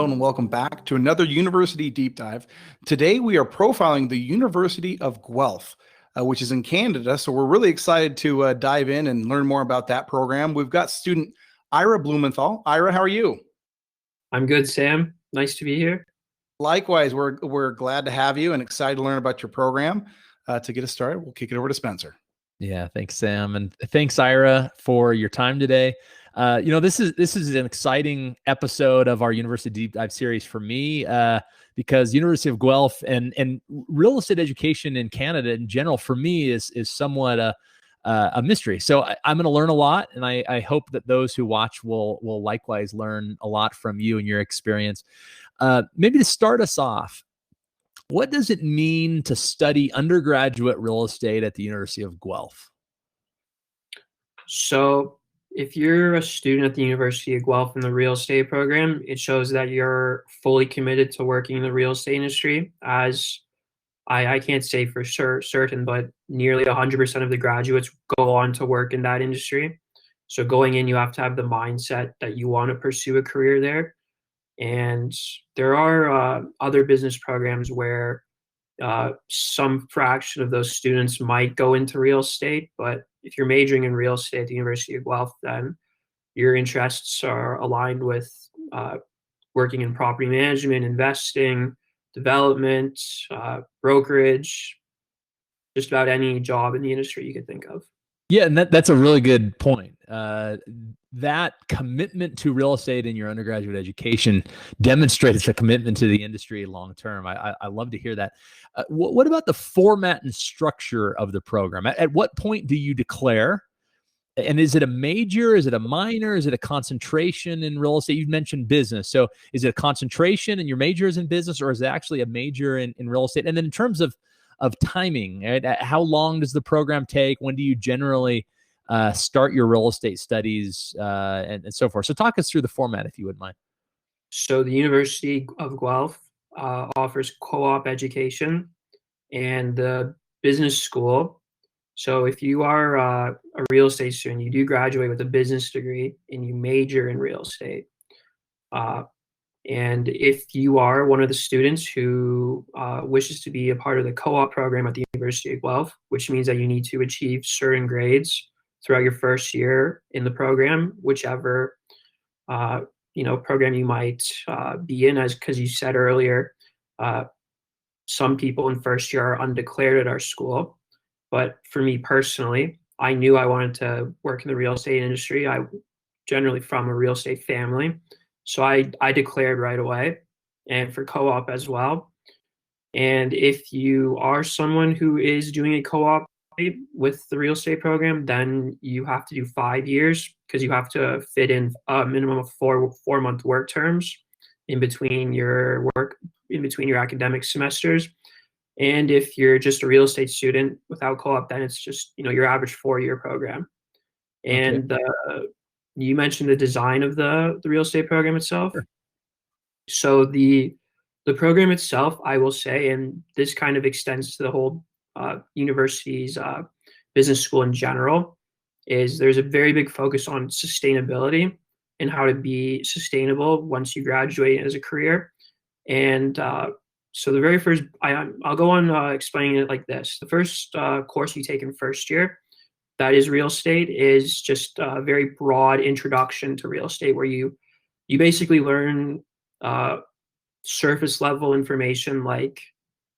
Hello and welcome back to another University Deep Dive. Today we are profiling the University of Guelph, which is in Canada. So we're really excited to dive in and learn more about that program. We've got student Ira Blumenthal. Ira, how are you? I'm good, Sam. Nice to be here. Likewise, we're glad to have you and excited to learn about your program. To get us started, we'll kick it over to Spencer. Yeah, thanks, Sam, and thanks, Ira, for your time today. This is an exciting episode of our University Deep Dive series for me because University of Guelph and real estate education in Canada in general for me is somewhat a mystery. So I'm going to learn a lot, and I hope that those who watch will likewise learn a lot from you and your experience. Maybe to start us off, what does it mean to study undergraduate real estate at the University of Guelph? So if you're a student at the University of Guelph in the real estate program, it shows that you're fully committed to working in the real estate industry. As I can't say for certain, but nearly 100% of the graduates go on to work in that industry. So going in, you have to have the mindset that you want to pursue a career there. And there are other business programs where some fraction of those students might go into real estate, but if you're majoring in real estate at the University of Guelph, then your interests are aligned with working in property management, investing, development, brokerage, just about any job in the industry you could think of. Yeah, and that's a really good point. That commitment to real estate in your undergraduate education demonstrates a commitment to the industry long term. I love to hear that. What about the format and structure of the program? At what point do you declare? And is it a major? Is it a minor? Is it a concentration in real estate? You mentioned business. So is it a concentration and your major is in business, or is it actually a major in real estate? And then in terms of timing, right? How long does the program take? When do you generally start your real estate studies and so forth? So talk us through the format, if you wouldn't mind. So the University of Guelph offers co-op education and the business school. So if you are a real estate student, you do graduate with a business degree and you major in real estate. And if you are one of the students who wishes to be a part of the co-op program at the University of Guelph, which means that you need to achieve certain grades throughout your first year in the program, whichever program you might be in, as because you said earlier, some people in first year are undeclared at our school. But for me personally, I knew I wanted to work in the real estate industry. I generally from a real estate family. So I declared right away, and for co-op as well. And if you are someone who is doing a co-op with the real estate program, then you have to do 5 years because you have to fit in a minimum of four-month work terms in between your academic semesters. And if you're just a real estate student without co-op, then it's just your average 4-year program. And you mentioned the design of the real estate program itself. Sure. So the program itself, I will say, and this kind of extends to the whole university's business school in general, is there's a very big focus on sustainability and how to be sustainable once you graduate as a career. And so the very first, I'll go on explaining it like this. The first course you take in first year, that is real estate, is just a very broad introduction to real estate where you basically learn surface level information like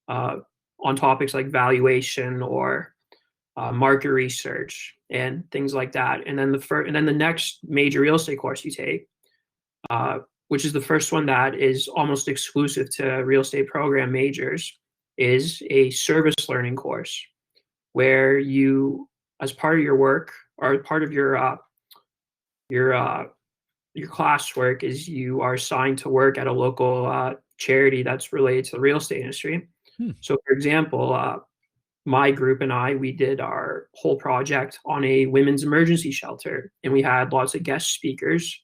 on topics like valuation or market research and things like that. And then the next major real estate course you take, which is the first one that is almost exclusive to real estate program majors, is a service learning course where you, as part of your work or part of your classwork, is you are assigned to work at a local charity that's related to the real estate industry. So, for example, my group and we did our whole project on a women's emergency shelter, and we had lots of guest speakers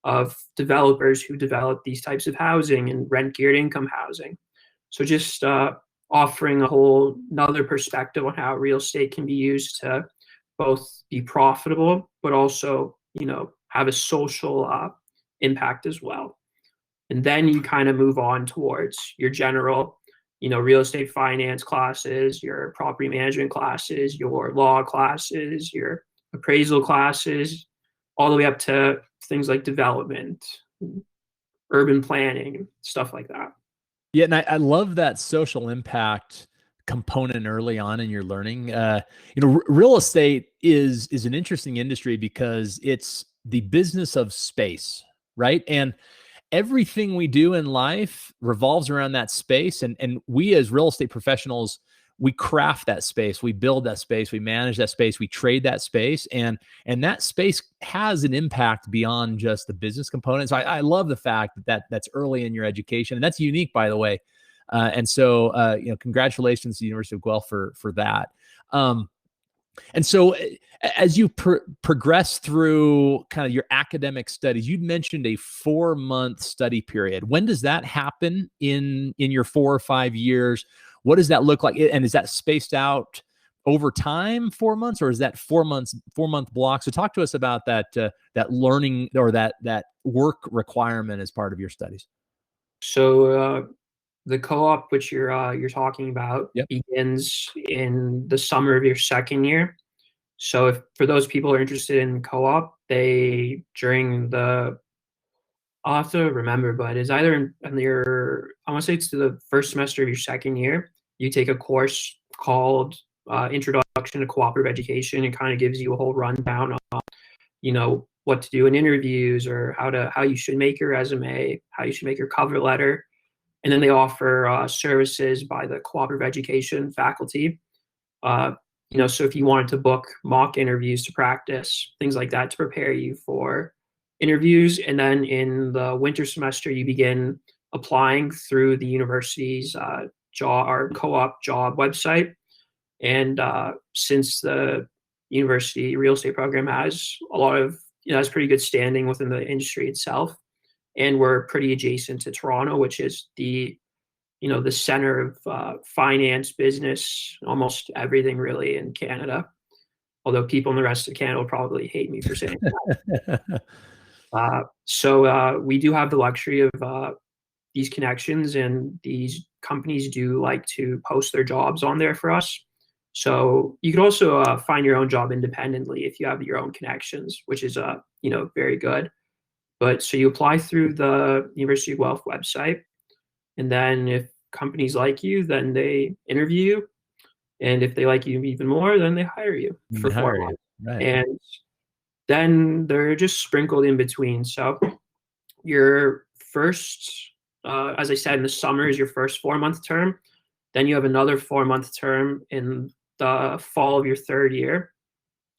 of developers who develop these types of housing and rent geared income housing. So just offering a whole another perspective on how real estate can be used to both be profitable, but also, have a social impact as well. And then you kind of move on towards your general, real estate finance classes, your property management classes, your law classes, your appraisal classes, all the way up to things like development, urban planning, stuff like that. Yeah, and I love that social impact component early on in your learning. Real estate is an interesting industry because it's the business of space, right? And everything we do in life revolves around that space. And we as real estate professionals, we craft that space, we build that space, we manage that space, we trade that space, and that space has an impact beyond just the business components. So I love the fact that's early in your education, and that's unique, by the way. And so, congratulations to the University of Guelph for that. And so as you progress through kind of your academic studies, you'd mentioned a 4-month study period. When does that happen in your 4 or 5 years? What does that look like? And is that spaced out over time, 4 months, or is that 4-month block? So talk to us about that learning or that work requirement as part of your studies. So the co-op, which you're talking about, Yep. begins in the summer of your second year. So if for those people who are interested in co-op, I'll have to remember, but it's either in I want to say it's the first semester of your second year. You take a course called Introduction to Cooperative Education. It kind of gives you a whole rundown on, what to do in interviews, or how you should make your resume, how you should make your cover letter. And then they offer services by the cooperative education faculty. So if you wanted to book mock interviews to practice, things like that to prepare you for interviews. And then in the winter semester, you begin applying through the university's job or co-op job website. And since the university real estate program has has pretty good standing within the industry itself, and we're pretty adjacent to Toronto, which is the center of finance, business, almost everything really in Canada. Although people in the rest of Canada will probably hate me for saying that. So we do have the luxury of these connections, and these companies do like to post their jobs on there for us. So you can also find your own job independently if you have your own connections, which is very good. But so you apply through the University of Guelph website, and then if companies like you, then they interview you, and if they like you even more, then they hire you for 4 months. Right. And then they're just sprinkled in between. So your first, as I said, in the summer is your first 4-month term. Then you have another 4-month term in the fall of your third year.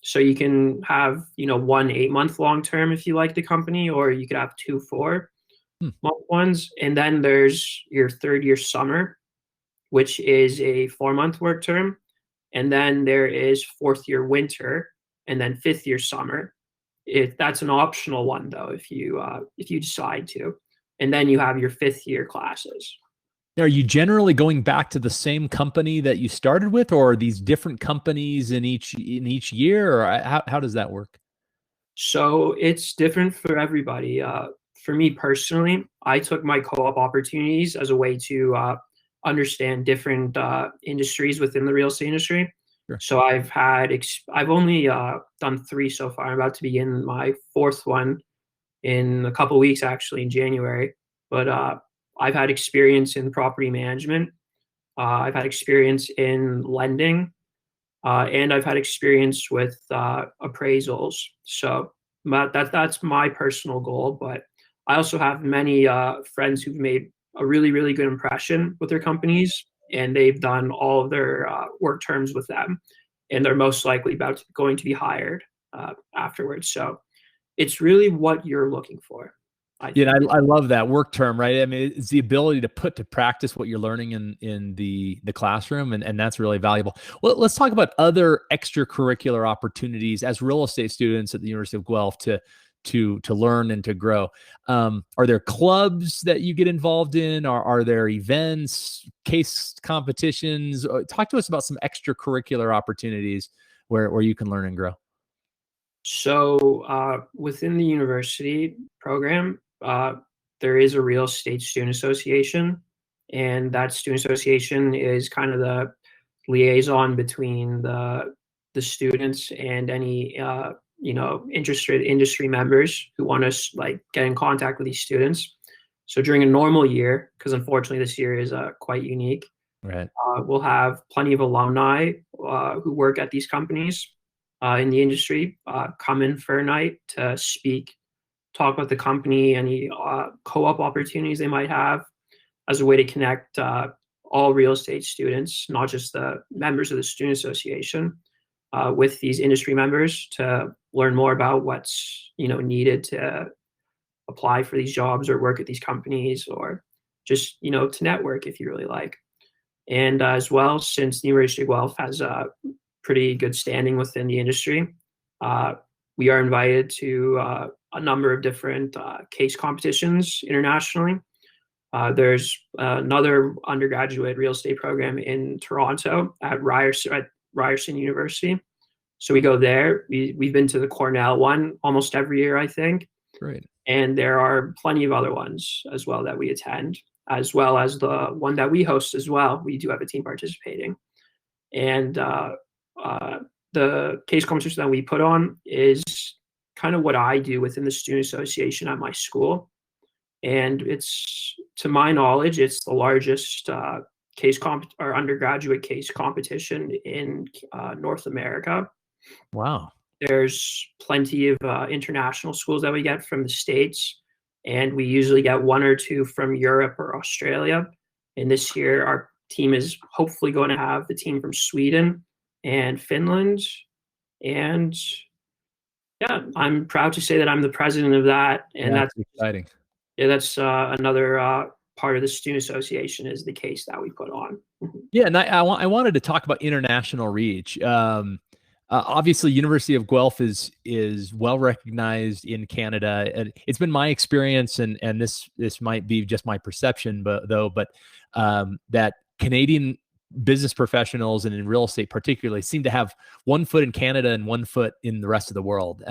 So you can have, 1 8-month long term if you like the company, or you could have 2 4-month ones. And then there's your third year summer, which is a 4-month work term. And then there is fourth year winter, and then fifth year summer. That's an optional one though, if you decide to. And then you have your fifth year classes. Are you generally going back to the same company that you started with, or are these different companies in each year, or how does that work? So it's different for everybody. For me personally, I took my co-op opportunities as a way to understand different industries within the real estate industry. Sure. So I've only done 3 so far. I'm about to begin my 4th one in a couple of weeks, actually in January. But I've had experience in property management. I've had experience in lending, and I've had experience with appraisals. So that's my personal goal. But I also have many friends who've made a really, really good impression with their companies, and they've done all of their work terms with them, and they're most likely going to be hired afterwards. So it's really what you're looking for. I love that work term, right? I mean, it's the ability to put to practice what you're learning in the classroom, and that's really valuable. Well, let's talk about other extracurricular opportunities as real estate students at the University of Guelph to learn and to grow. Are there clubs that you get involved in? Are there events, case competitions? Talk to us about some extracurricular opportunities where you can learn and grow. So within the university program, there is a real estate student association, and that student association is kind of the liaison between the students and any interested industry members who want to like get in contact with these students. So during a normal year, because unfortunately this year is quite unique, Right. we'll have plenty of alumni who work at these companies in the industry come in for a night to speak, talk about the company, any co-op opportunities they might have, as a way to connect all real estate students, not just the members of the student association, with these industry members to learn more about what's needed to apply for these jobs or work at these companies, or just to network if you really like. And as well, since the University of Guelph has a pretty good standing within the industry, we are invited to a number of different case competitions internationally. There's another undergraduate real estate program in Toronto at Ryerson University. So we go there. We've been to the Cornell one almost every year, I think. Great. And there are plenty of other ones as well that we attend, as well as the one that we host as well. We do have a team participating. And the case competition that we put on is kind of what I do within the student association at my school. And it's, to my knowledge, it's the largest undergraduate case competition in North America. Wow. There's plenty of international schools that we get from the States, and we usually get one or two from Europe or Australia. And this year, our team is hopefully going to have the team from Sweden and Finland. And yeah, I'm proud to say that I'm the president of that. And that's exciting. Yeah, that's another part of the student association is the case that we put on. Yeah, and I wanted to talk about international reach. Obviously, University of Guelph is well recognized in Canada, and it's been my experience, and this might be just my perception, but that Canadian business professionals and in real estate particularly seem to have one foot in Canada and one foot in the rest of the world.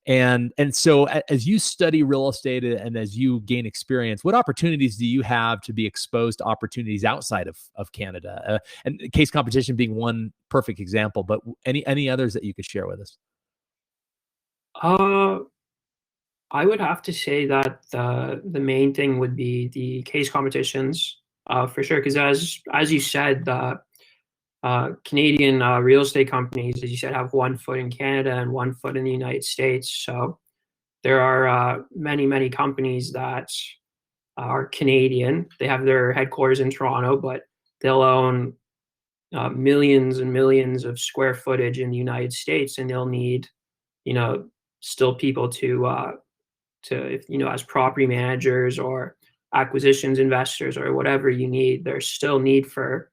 And so as you study real estate and as you gain experience, what opportunities do you have to be exposed to opportunities outside of Canada? And case competition being one perfect example, but any others that you could share with us? I would have to say that the main thing would be the case competitions, for sure. Because as you said, Canadian real estate companies, as you said, have one foot in Canada and one foot in the United States. So there are many, many companies that are Canadian. They have their headquarters in Toronto, but they'll own millions and millions of square footage in the United States, and they'll need, still people to as property managers or acquisitions investors or whatever you need. There's still need for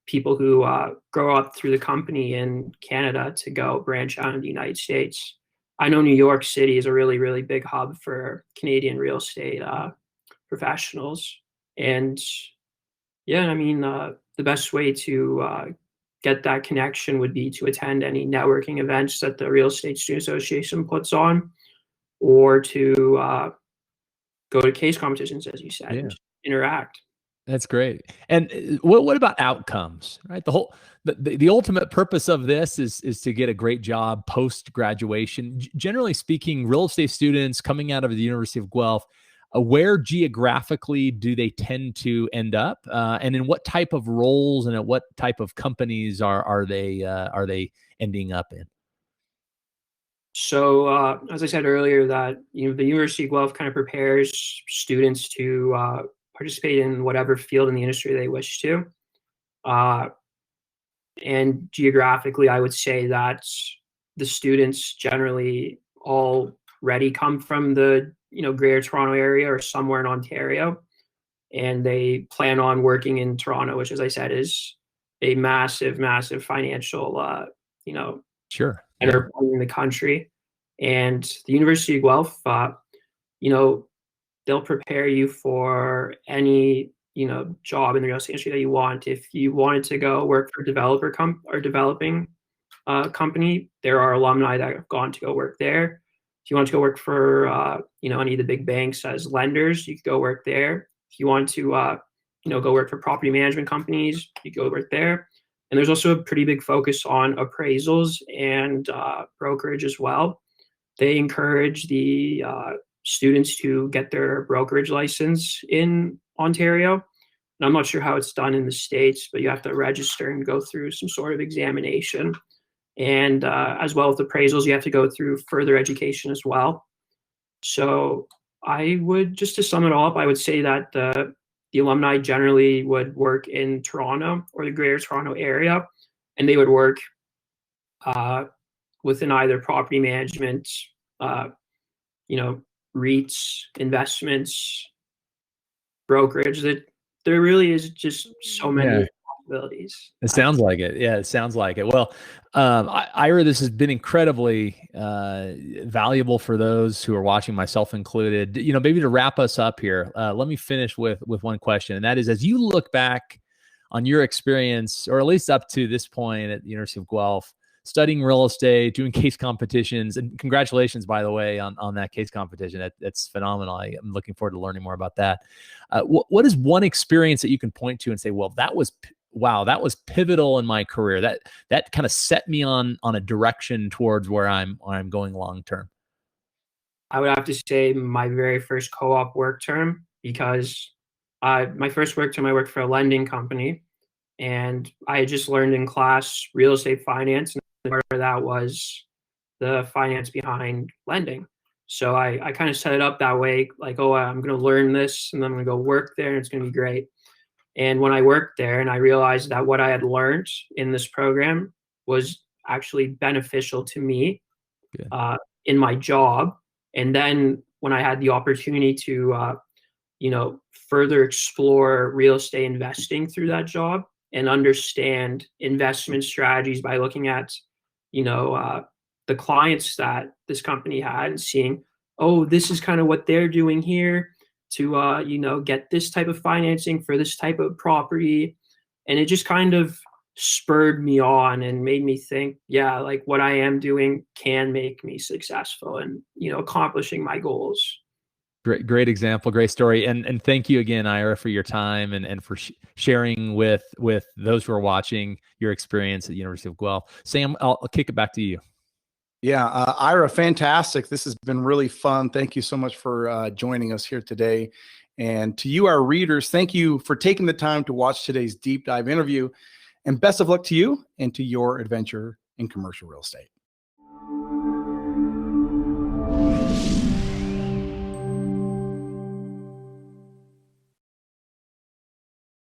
people who grow up through the company in Canada to go branch out in the United States. I know New York City is a really, really big hub for Canadian real estate professionals. And yeah, I mean, the best way to get that connection would be to attend any networking events that the Real Estate Student Association puts on, or to go to case competitions, as you said, and interact. That's great. And what about outcomes, right? The ultimate purpose of this is to get a great job post graduation. Generally speaking, real estate students coming out of the University of Guelph, where geographically do they tend to end up, and in what type of roles and at what type of companies are they ending up in? So, as I said earlier, that the University of Guelph kind of prepares students to participate in whatever field in the industry they wish to. And geographically, I would say that the students generally already come from the Greater Toronto area or somewhere in Ontario, and they plan on working in Toronto, which, as I said, is a massive, massive financial, Sure, center in the country. And the University of Guelph, they'll prepare you for any job in the real estate industry that you want. If you wanted to go work for a developing company, there are alumni that have gone to go work there. If you want to go work for, any of the big banks as lenders, you could go work there. If you want to, go work for property management companies, you go work there. And there's also a pretty big focus on appraisals and brokerage as well. They encourage the students to get their brokerage license in Ontario. And I'm not sure how it's done in the States, but you have to register and go through some sort of examination. And as well with appraisals, you have to go through further education as well. So I would, just to sum it all up, I would say that the alumni generally would work in Toronto or the Greater Toronto area, and they would work within either property management, REITs, investments, brokerage. That there really is just so many possibilities. It sounds like it. Yeah, it sounds like it. Well, Ira, this has been incredibly valuable for those who are watching, myself included. Maybe to wrap us up here, let me finish with one question, and that is, as you look back on your experience, or at least up to this point at the University of Guelph, studying real estate, doing case competitions, and congratulations, by the way, on that case competition. That's phenomenal. I'm looking forward to learning more about that. What is one experience that you can point to and say, well, that was pivotal in my career. That kind of set me on a direction towards where I'm going long term? I would have to say my very first co-op work term, because my first work term, I worked for a lending company, and I had just learned in class real estate finance, and part of that was the finance behind lending. So I kind of set it up that way, like, oh, I'm going to learn this, and then I'm going to go work there, and it's going to be great. And when I worked there, and I realized that what I had learned in this program was actually beneficial to me in my job. And then when I had the opportunity to, further explore real estate investing through that job and understand investment strategies by looking at, the clients that this company had and seeing, oh, this is kind of what they're doing here to, get this type of financing for this type of property. And it just kind of spurred me on and made me think, yeah, like what I am doing can make me successful and, accomplishing my goals. Great example, great story. And thank you again, Ira, for your time and for sharing with those who are watching your experience at the University of Guelph. Sam, I'll kick it back to you. Yeah, Ira, fantastic. This has been really fun. Thank you so much for joining us here today. And to you, our readers, thank you for taking the time to watch today's deep dive interview. And best of luck to you and to your adventure in commercial real estate.